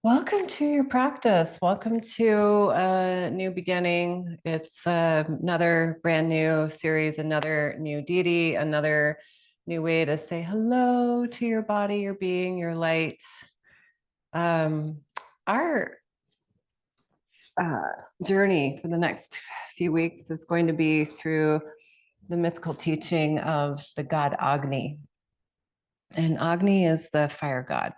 Welcome to your practice. Welcome to a new beginning. It's another brand new series, another new deity, another new way to say hello to your body, your being, your light. Our journey for the next few weeks is going to be through the mythical teaching of the god Agni. And Agni is the fire god.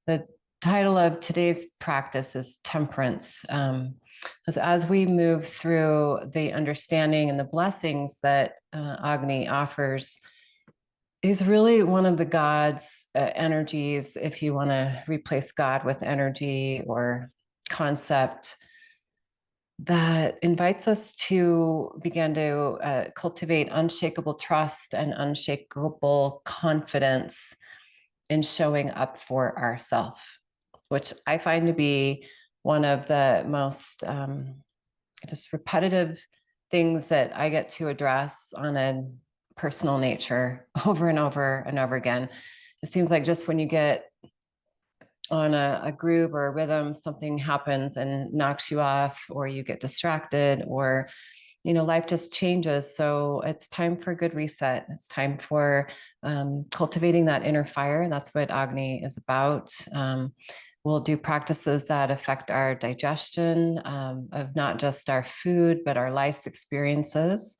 The title of today's practice is Temperance. As we move through the understanding and the blessings that Agni offers, he's really one of the God's energies, if you want to replace God with energy or concept, that invites us to begin to cultivate unshakable trust and unshakable confidence in showing up for ourselves, which I find to be one of the most just repetitive things that I get to address on a personal nature over and over and over again. It seems like just when you get on a groove or a rhythm, something happens and knocks you off, or you get distracted, or life just changes. So it's time for a good reset. It's time for cultivating that inner fire. That's what Agni is about. We'll do practices that affect our digestion of not just our food, but our life's experiences.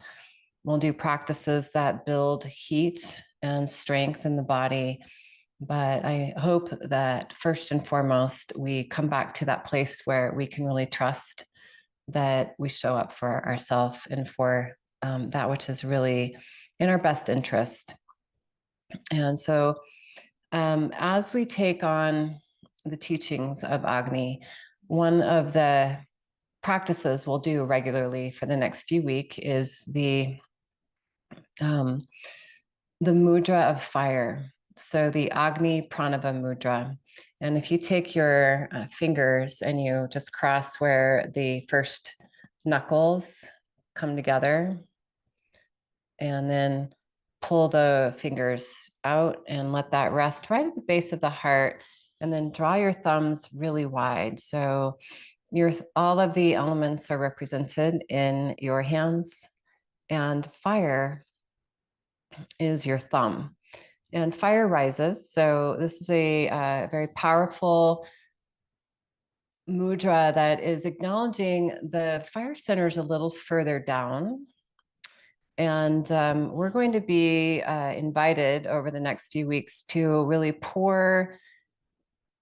We'll do practices that build heat and strength in the body. But I hope that first and foremost, we come back to that place where we can really trust that we show up for ourselves and for that which is really in our best interest. And so as we take on the teachings of Agni, one of the practices we'll do regularly for the next few weeks is the mudra of fire. So the Agni Pranava mudra. And if you take your fingers and you just cross where the first knuckles come together, and then pull the fingers out and let that rest right at the base of the heart, and then draw your thumbs really wide. So all of the elements are represented in your hands, and fire is your thumb. And fire rises. So this is a very powerful mudra that is acknowledging the fire centers a little further down. And we're going to be invited over the next few weeks to really pour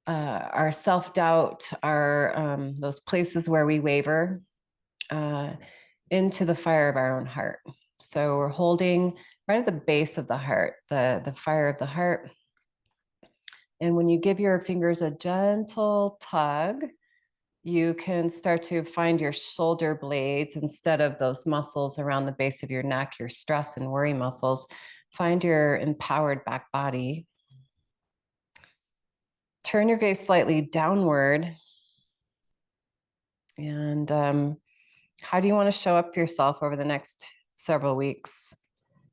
our self-doubt, our those places where we waver, into the fire of our own heart. So we're holding right at the base of the heart, the fire of the heart. And when you give your fingers a gentle tug, you can start to find your shoulder blades instead of those muscles around the base of your neck, your stress and worry muscles. Find your empowered back body. Turn your gaze slightly downward. And how do you want to show up for yourself over the next several weeks?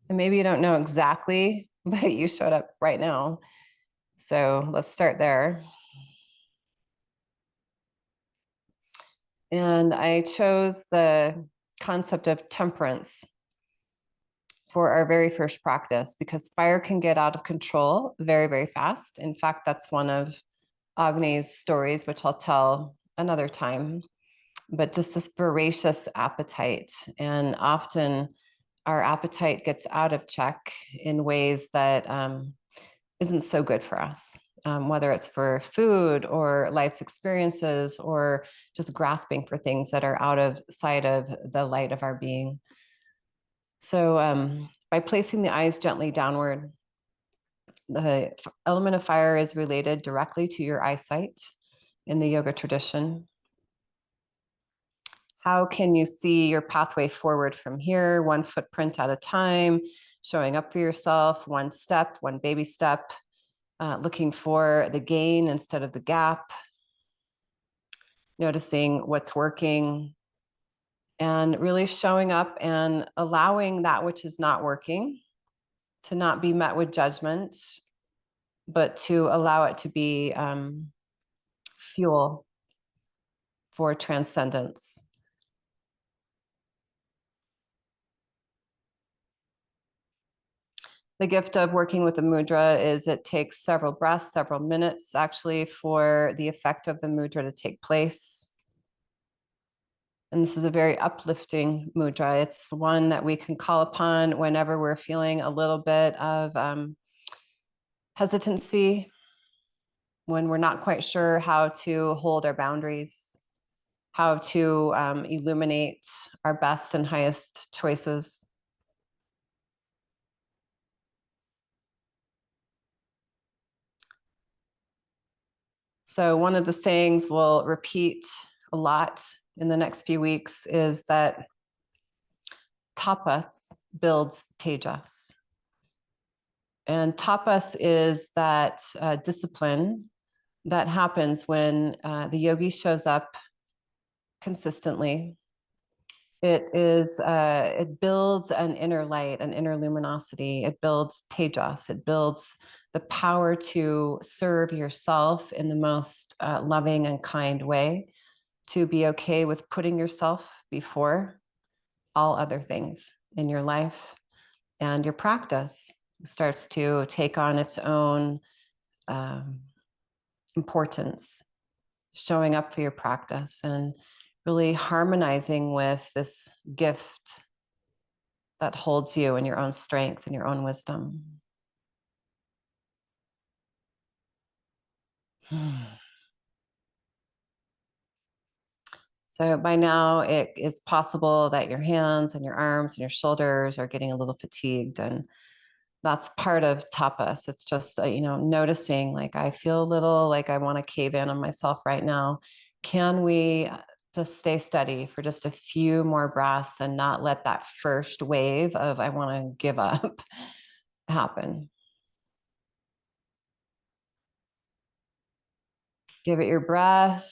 And maybe you don't know exactly, but you showed up right now. So let's start there. And I chose the concept of temperance for our very first practice because fire can get out of control very, very fast. In fact, that's one of Agni's stories, which I'll tell another time. But just this voracious appetite. And often our appetite gets out of check in ways that isn't so good for us. Whether it's for food or life's experiences or just grasping for things that are out of sight of the light of our being. So by placing the eyes gently downward, the element of fire is related directly to your eyesight in the yoga tradition. How can you see your pathway forward from here, one footprint at a time, showing up for yourself, one step, one baby step, looking for the gain instead of the gap, noticing what's working, and really showing up and allowing that which is not working to not be met with judgment, but to allow it to be fuel for transcendence. The gift of working with the mudra is it takes several breaths, several minutes actually for the effect of the mudra to take place. And this is a very uplifting mudra. It's one that we can call upon whenever we're feeling a little bit of hesitancy, when we're not quite sure how to hold our boundaries, how to illuminate our best and highest choices. So one of the sayings we'll repeat a lot in the next few weeks is that tapas builds tejas. And tapas is that discipline that happens when the yogi shows up consistently. It builds an inner light, an inner luminosity. It builds tejas. It builds the power to serve yourself in the most loving and kind way, to be okay with putting yourself before all other things in your life. And your practice starts to take on its own importance, showing up for your practice and really harmonizing with this gift that holds you in your own strength and your own wisdom. So by now it is possible that your hands and your arms and your shoulders are getting a little fatigued, and that's part of tapas. It's just, noticing, like, I feel a little like I want to cave in on myself right now. Can we just stay steady for just a few more breaths and not let that first wave of I want to give up happen? Give it your breath.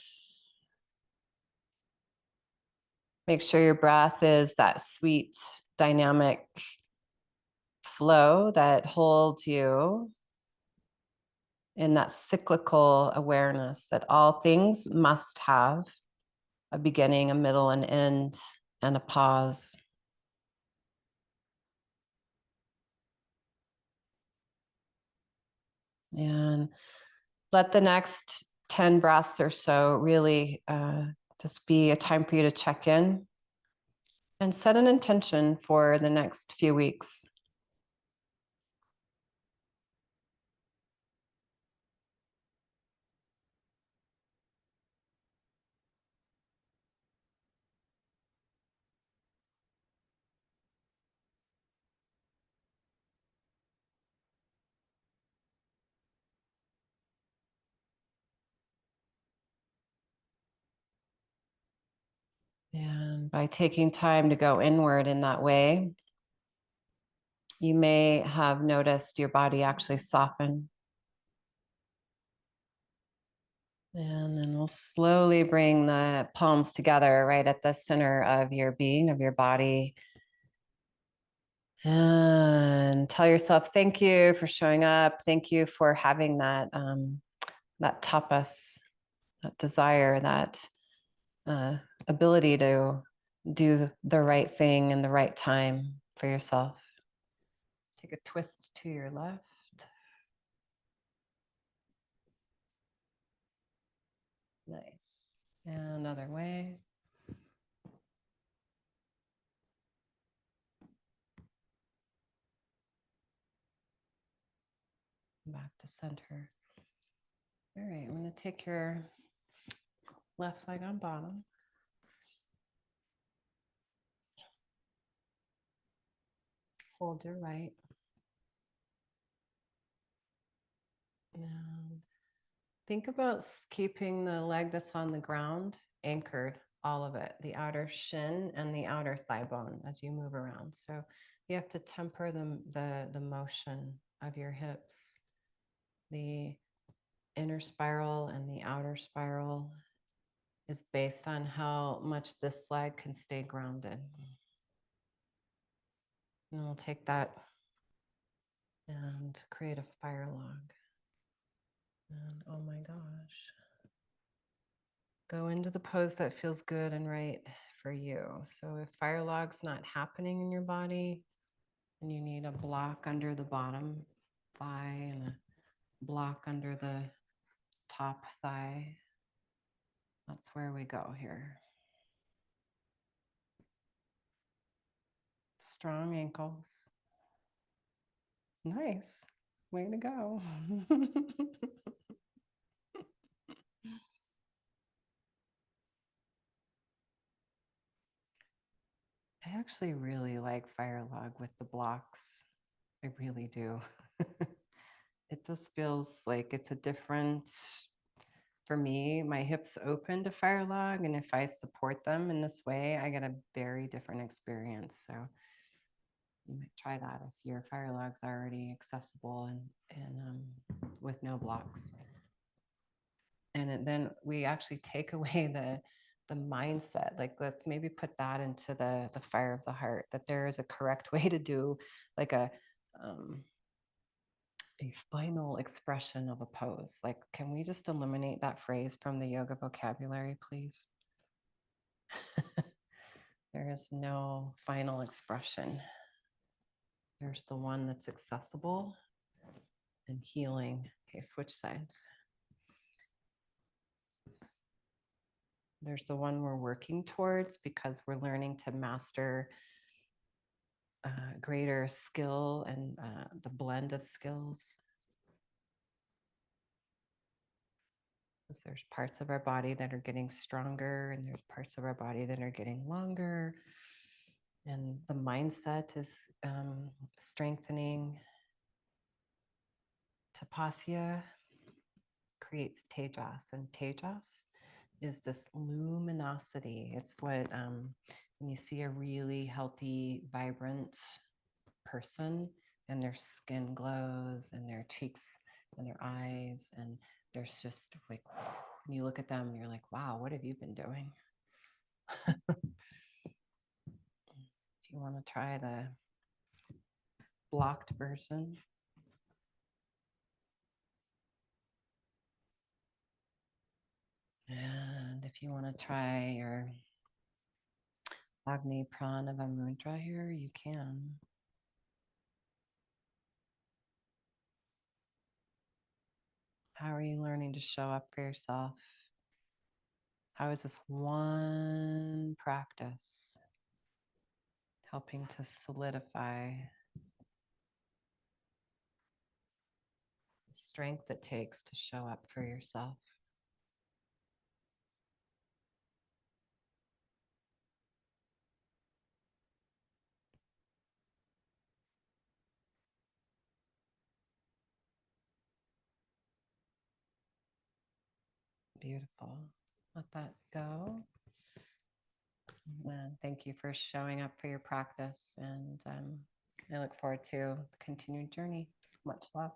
Make sure your breath is that sweet, dynamic flow that holds you in that cyclical awareness that all things must have a beginning, a middle, an end, and a pause. And let the next 10 breaths or so really just be a time for you to check in and set an intention for the next few weeks. And by taking time to go inward in that way, you may have noticed your body actually soften. And then we'll slowly bring the palms together right at the center of your being, of your body. And tell yourself, thank you for showing up. Thank you for having that tapas, that desire, that ability to do the right thing in the right time for yourself. Take a twist to your left. Nice. And another way. Back to center. All right, I'm going to take your left leg on bottom. Hold your right. And think about keeping the leg that's on the ground anchored, all of it, the outer shin and the outer thigh bone as you move around. So you have to temper the motion of your hips. The inner spiral and the outer spiral is based on how much this leg can stay grounded. And we'll take that and create a fire log. And oh my gosh. Go into the pose that feels good and right for you. So if fire log's not happening in your body and you need a block under the bottom thigh and a block under the top thigh, that's where we go here. Strong ankles. Nice. Way to go. I actually really like fire log with the blocks. I really do. It just feels like it's a different, for me, my hips open to fire log, and if I support them in this way, I get a very different experience. So you might try that if your fire log's already accessible and with no blocks. And then we actually take away the mindset. Like, let's maybe put that into the fire of the heart, that there is a correct way to do like a final expression of a pose. Like, can we just eliminate that phrase from the yoga vocabulary, please? There is no final expression. There's the one that's accessible and healing. Okay, switch sides. There's the one we're working towards because we're learning to master greater skill and the blend of skills. Because there's parts of our body that are getting stronger and there's parts of our body that are getting longer. And the mindset is strengthening. Tapasya creates tejas, and tejas is this luminosity. It's what, when you see a really healthy, vibrant person and their skin glows and their cheeks and their eyes, and there's just like, when you look at them, you're like, wow, what have you been doing? Do you want to try the blocked version? And if you want to try your Agni Pranava Mudra here, you can. How are you learning to show up for yourself? How is this one practice helping to solidify the strength it takes to show up for yourself? Beautiful. Let that go. And thank you for showing up for your practice. And I look forward to the continued journey. Much love.